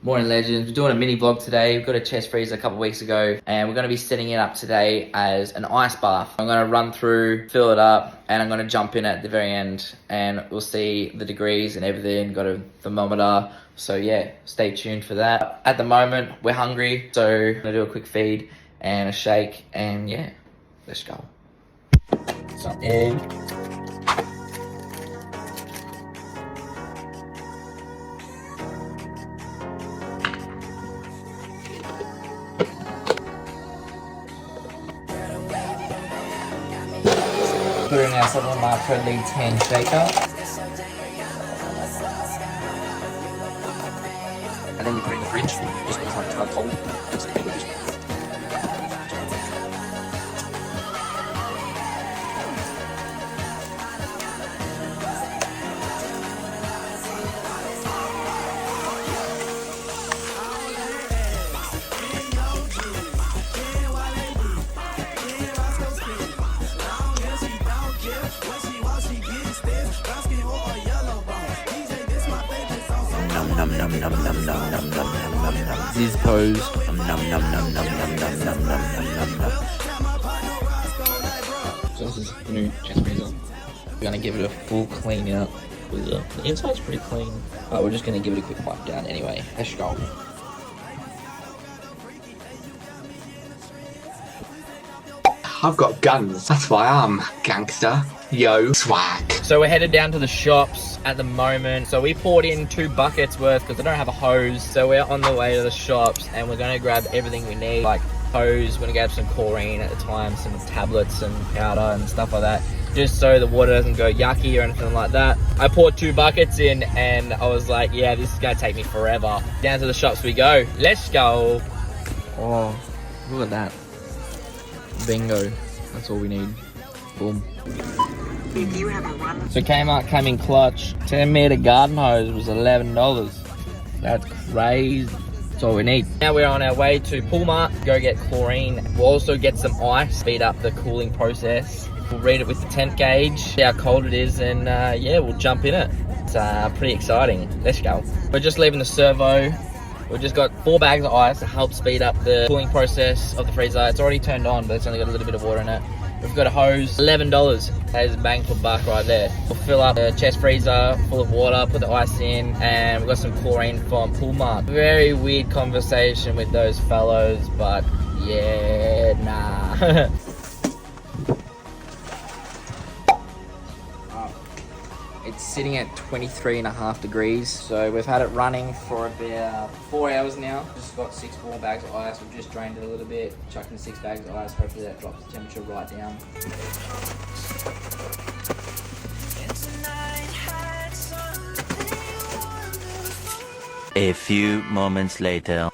Morning legends, we're doing a mini vlog today. We've got a chest freezer a couple weeks ago and we're going to be setting it up today as an ice bath. I'm going to run through, fill it up, and I'm going to jump in at the very end and we'll see the degrees and everything. Got a thermometer, so yeah, stay tuned for that. At the moment we're hungry, so I'm going to do a quick feed and a shake, and yeah, let's go. Some egg. Put in our Southern Mark Pro League 10 shaker. And then you put it in the fridge, just because it's like cold. This pose. So this is the new chest freezer. We're gonna give it a full clean out. The inside's pretty clean. We're just gonna give it a quick wipe down anyway. Let's go. I've got guns, that's why I'm gangster. Yo, swag. So we're headed down to the shops at the moment. So we poured in 2 buckets worth because I don't have a hose. So we're on the way to the shops and we're gonna grab everything we need, like hose, we're gonna grab some chlorine at the time, some tablets and powder and stuff like that, just so the water doesn't go yucky or anything like that. I poured 2 buckets in and I was like, yeah, this is gonna take me forever. Down to the shops we go. Let's go. Oh, look at that. Bingo. That's all we need. Boom. So Kmart came in clutch. 10-meter garden hose was $11. That's crazy. That's all we need. Now we're on our way to Poolmart. Go get chlorine. We'll also get some ice, speed up the cooling process. We'll read it with the temp gauge, see how cold it is, and yeah, we'll jump in it. It's pretty exciting. Let's go. We're just leaving the servo. We've just got 4 bags of ice to help speed up the cooling process of the freezer. It's already turned on, but it's only got a little bit of water in it. We've got a hose, $11. That is bang for buck right there. We'll fill up the chest freezer full of water, put the ice in, and we've got some chlorine from Poolmart. Very weird conversation with those fellows, but yeah, nah. It's sitting at 23.5 degrees, so we've had it running for about 4 hours now. Just got 6 more bags of ice. We've just drained it a little bit, chucked in 6 bags of ice. Hopefully that drops the temperature right down. A few moments later.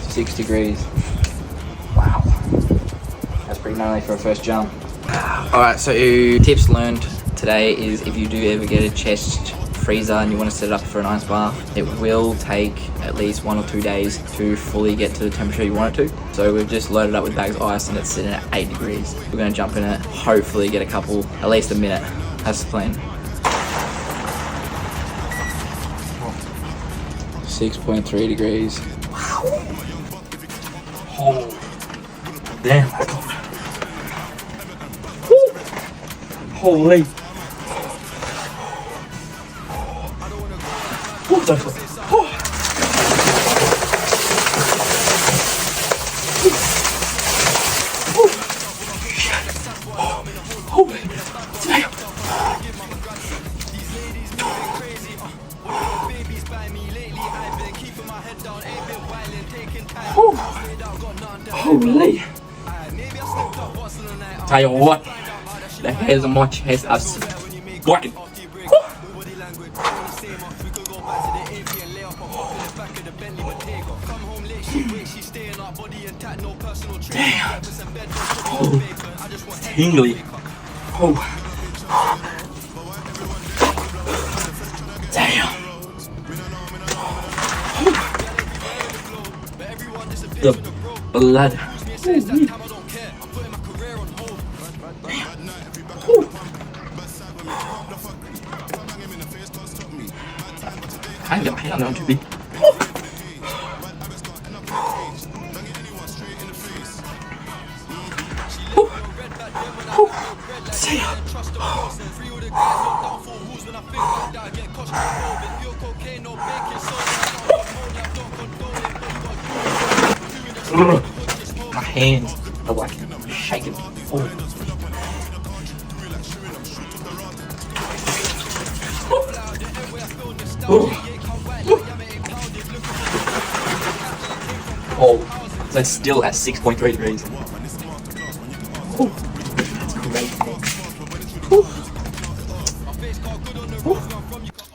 6 degrees. Wow. That's pretty gnarly for a first jump. Alright, so tips learned today is if you do ever get a chest freezer and you want to set it up for an ice bath, it will take at least 1 or 2 days to fully get to the temperature you want it to. So we've just loaded up with bags of ice and it's sitting at 8 degrees. We're going to jump in it, hopefully get a couple, at least a minute. That's the plan. 6.3 degrees. Wow. Oh, damn. Holy. What the fuck? Oh. Holy damn. Holy. Tell you what. The hairs on my chest are sweating. Damn. Oh, tingly. Oh. Damn. The blood. can't get my hand on too big. See ya. My hands are like shaking. Oh, that's still at 6.3 degrees.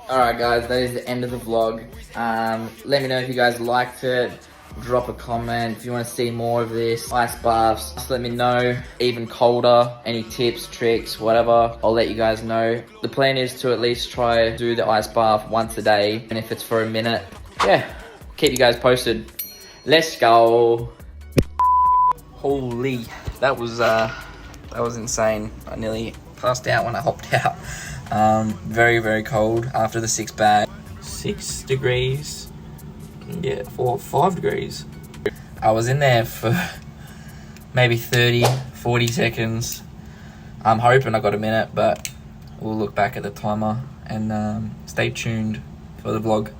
Alright guys, that is the end of the vlog. Let me know if you guys liked it. Drop a comment if you want to see more of this. Ice baths, just let me know. Even colder, any tips, tricks, whatever, I'll let you guys know. The plan is to at least try do the ice bath once a day, and if it's for a minute, yeah, keep you guys posted. Let's go. Holy, that was insane. I nearly passed out when I hopped out. Very, very cold after the 6 bag. 6 degrees. Yeah, 4 or 5 degrees. I was in there for maybe 30, 40 seconds. I'm hoping I got a minute, but we'll look back at the timer and stay tuned for the vlog.